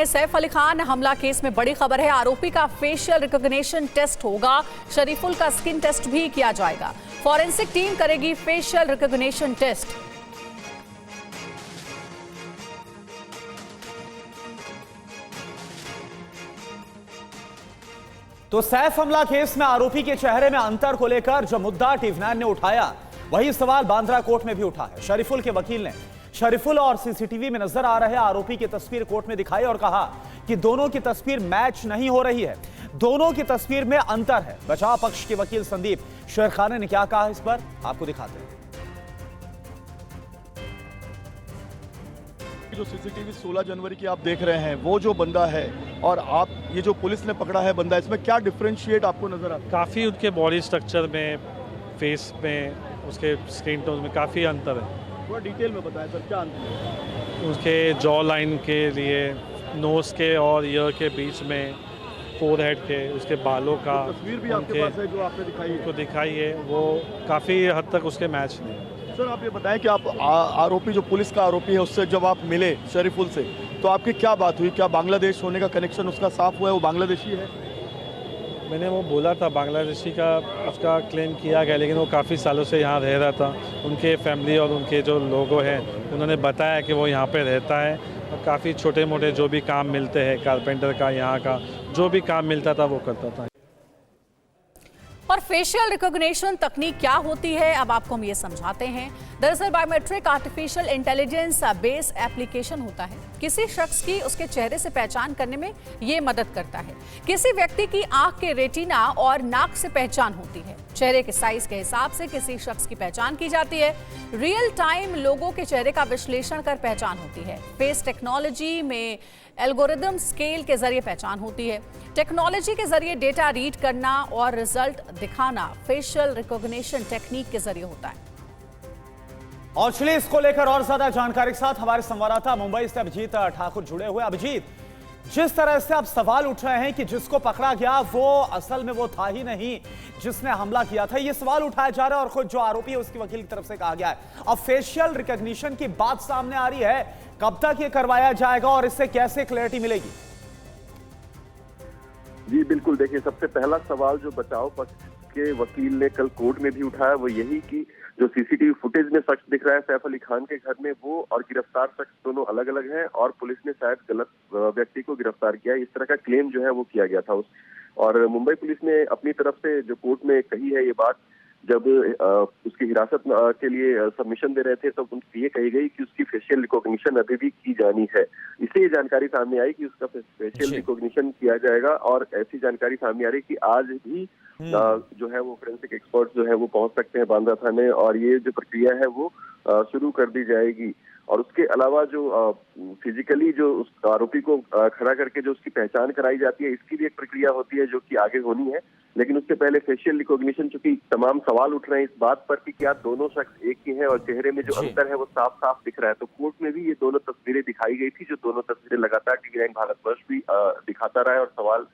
सैफ अली खान हमला केस में बड़ी खबर है। आरोपी का फेशियल रिकॉग्निशन टेस्ट होगा। शरीफुल का स्किन टेस्ट भी किया जाएगा। फॉरेंसिक टीम करेगी फेशियल रिकॉग्निशन टेस्ट। तो सैफ हमला केस में आरोपी के चेहरे में अंतर को लेकर जो मुद्दा टीवी9 ने उठाया, वही सवाल बांद्रा कोर्ट में भी उठा है। शरीफुल के वकील ने शरीफुल और सीसीटीवी में नजर आ रहे आरोपी की तस्वीर कोर्ट में दिखाई और कहा कि दोनों की तस्वीर मैच नहीं हो रही है, दोनों की तस्वीर में अंतर है। बचाव पक्ष के वकील संदीप शेरखाने ने क्या कहा इस पर आपको दिखाते हैं। जो सीसीटीवी 16 जनवरी की आप देख रहे हैं, वो जो बंदा है और आप ये जो पुलिस ने पकड़ा है बंदा, इसमें क्या डिफरेंशिएट आपको नजर आता है? काफ़ी उनके बॉडी स्ट्रक्चर में, फेस में, उसके स्किन टोन में काफ़ी अंतर है। थोड़ा डिटेल में बताएं सर, क्या अंतर है? उसके जॉ लाइन के लिए, नोज के और ईयर के बीच में, फोरहेड के, उसके बालों का तस्वीर भी आपके पास है जो आपने दिखाई है? को दिखाई है, वो काफ़ी हद तक उसके मैच नहीं है। सर आप ये बताएं कि आप आरोपी जो पुलिस का आरोपी है उससे जब आप मिले शरीफुल से, तो आपकी क्या बात हुई? क्या बांग्लादेश होने का कनेक्शन उसका साफ हुआ है, वो बांग्लादेशी है? मैंने वो बोला था, बांग्लादेशी का उसका क्लेम किया गया, लेकिन वो काफ़ी सालों से यहाँ रह रहा था। उनके फैमिली और उनके जो लोग हैं उन्होंने बताया कि वो यहाँ पे रहता है और काफ़ी छोटे मोटे जो भी काम मिलते हैं, कारपेंटर का, यहाँ का जो भी काम मिलता था वो करता था। और फेशियल रिकॉग्निशन तकनीक क्या होती है, अब आपको हम ये समझाते हैं। दरअसल biometric artificial intelligence base application होता है। किसी शख्स की उसके चेहरे से पहचान करने में ये मदद करता है। किसी व्यक्ति की आंख के रेटिना और नाक से पहचान होती है। चेहरे के साइज के हिसाब से किसी शख्स की पहचान की जाती है। रियल टाइम लोगों के चेहरे का विश्लेषण कर पहचान होती है। फेस टेक्नोलॉजी में एल्गोरिदम स्केल के जरिए पहचान होती है। टेक्नोलॉजी के जरिए डेटा रीड करना और रिजल्ट दिखाना फेशियल रिकॉग्निशन टेक्निक के जरिए होता है। और चलिए इसको लेकर और ज्यादा जानकारी के साथ हमारे संवाददाता मुंबई से अभिजीत ठाकुर जुड़े हुए। अभिजीत, जिस तरह से अब सवाल उठ रहे हैं कि जिसको पकड़ा गया वो असल में वो था ही नहीं जिसने हमला किया था, ये सवाल उठाया जा रहा है और खुद जो आरोपी है उसकी वकील की तरफ से कहा गया है। अब फेशियल रिकॉग्निशन की बात सामने आ रही है, कब तक ये करवाया जाएगा और इससे कैसे क्लैरिटी मिलेगी? जी बिल्कुल, देखिए सबसे पहला सवाल जो बचाव पक्ष के वकील ने कल कोर्ट में भी उठाया वो यही कि जो सीसीटीवी फुटेज में शख्स दिख रहा है सैफ अली खान के घर में, वो और गिरफ्तार शख्स दोनों अलग अलग हैं और पुलिस ने शायद गलत व्यक्ति को गिरफ्तार किया, इस तरह का क्लेम जो है वो किया गया था। और मुंबई पुलिस ने अपनी तरफ से जो कोर्ट में कही है ये बात, जब उसकी हिरासत के लिए सबमिशन दे रहे थे तो उनसे ये कही गई कि उसकी फेशियल रिकॉग्निशन अभी भी की जानी है। इसलिए ये जानकारी सामने आई कि उसका फेशियल रिकॉग्निशन किया जाएगा और ऐसी जानकारी सामने आ रही कि आज भी जो है वो फोरेंसिक एक्सपर्ट जो है वो पहुंच सकते हैं बांद्रा थाने और ये जो प्रक्रिया है वो शुरू कर दी जाएगी। और उसके अलावा जो फिजिकली जो उस आरोपी को खड़ा करके जो उसकी पहचान कराई जाती है, इसकी भी एक प्रक्रिया होती है जो कि आगे होनी है। लेकिन उससे पहले फेशियल रिकॉग्निशन, चूंकि तमाम सवाल उठ रहे हैं इस बात पर कि क्या दोनों शख्स एक ही हैं और चेहरे में जो अंतर है वो साफ साफ दिख रहा है, तो कोर्ट में भी ये दोनों तस्वीरें दिखाई गई थी, जो दोनों तस्वीरें लगातार टीवी9 भारतवर्ष भी दिखाता रहा है और सवाल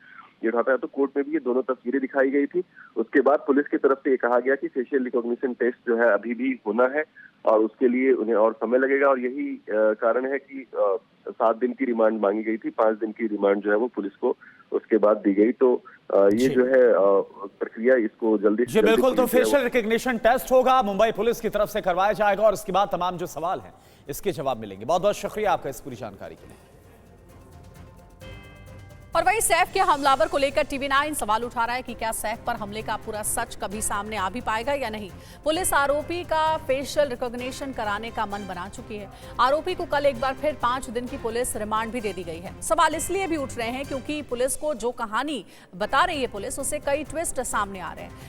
ये उठाता है, तो कोर्ट में भी ये दोनों तस्वीरें दिखाई गई थी। उसके बाद पुलिस की तरफ से ये कहा गया कि फेशियल रिकॉग्निशन टेस्ट जो है अभी भी होना है और उसके लिए उन्हें और समय लगेगा और यही कारण है कि 7 दिन की रिमांड मांगी गई थी, 5 दिन की रिमांड जो है वो पुलिस को उसके बाद दी गई। तो ये जो है प्रक्रिया इसको जल्दी जी बिल्कुल, तो फेशियल रिकॉग्निशन टेस्ट होगा, मुंबई पुलिस की तरफ से करवाया जाएगा और उसके बाद तमाम जो सवाल हैं इसके जवाब मिलेंगे। बहुत बहुत शुक्रिया आपका इस पूरी जानकारी के लिए। और वही सैफ के हमलावर को लेकर टीवी9 सवाल उठा रहा है कि क्या सैफ पर हमले का पूरा सच कभी सामने आ भी पाएगा या नहीं। पुलिस आरोपी का फेशियल रिकॉग्निशन कराने का मन बना चुकी है। आरोपी को कल एक बार फिर 5 दिन की पुलिस रिमांड भी दे दी गई है। सवाल इसलिए भी उठ रहे हैं क्योंकि पुलिस को जो कहानी बता रही है पुलिस, उससे कई ट्विस्ट सामने आ रहे हैं।